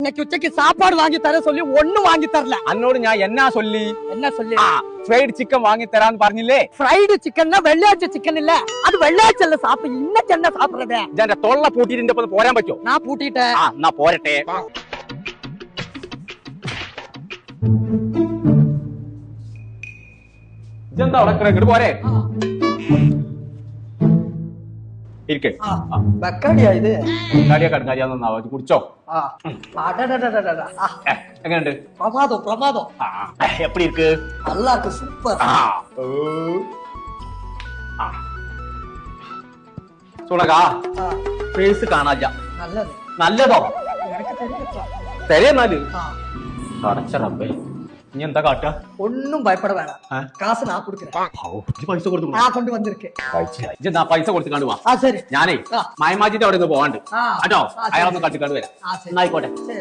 இன்னைக்கு உச்சக்கு சாப்பாடு வாங்கி தர சொல்லி ஒண்ணும் வாங்கி தரல. അന്നോട് ഞാൻ എന്നാ சொல்லி என்ன சொல்லி? ഫ്രൈഡ് ചിക്കൻ വാങ്ങി തരാന്ന് പറഞ്ഞില്ലേ? ഫ്രൈഡ് ചിക്കൻ വെള്ളിയാഴ്ച ചിക്കൻ ഇല്ല, അത് വെള്ളിയാഴ്ച സാപ്പിട് ഇന്നത്തെ എന്നാ സാപ്പിടേ? എന്റെ തൊള്ള പൂട്ടിട്ട് ഒപ്പം പോരാൻ പറ്റോ? ഞാൻ പൂട്ടിട്ടെ. എന്നാ പോരട്ടെ. ഇതെന്താ അവിടെ ഇങ്ങോട്ട് പോരെ ഇരിക്കേ. ബക്കടിയാ ഇത്? കടിയാ കടുങ്കാരിയാന്നാ കുടിച്ചോ. എങ്ങനെയുണ്ട്? പ്രമാദം പ്രമാദം. എപ്പടി ഇருக்கு? நல்லா இருக்கு, சூப்பர். സുണകാ ഫേസ് കാണാല്ല. നല്ലത്. നല്ലതോ? എനിക്ക് தெரியும். തരേന്നാല് അടച്ച റബ്ബേ, ഇനി എന്താ കാട്ടാ? ഒന്നും ഭയപ്പെട വേണം, കാശ് ഞാൻ കൊടുக்கிறேன். പൈസ കൊടുത്തു? ഞാൻ കൊണ്ട് വന്നിരിക്കേ. പൈസ കൊടുത്ത് കണ്ടുവാ. ശരി. ഞാനേ മായമാജിന്റെ അവിടെ നിന്ന് പോവാണ്ട് കേട്ടോ. അയാളൊന്ന് കണ്ടിക്കാണ്ട് വരാം. എന്നായിക്കോട്ടെ.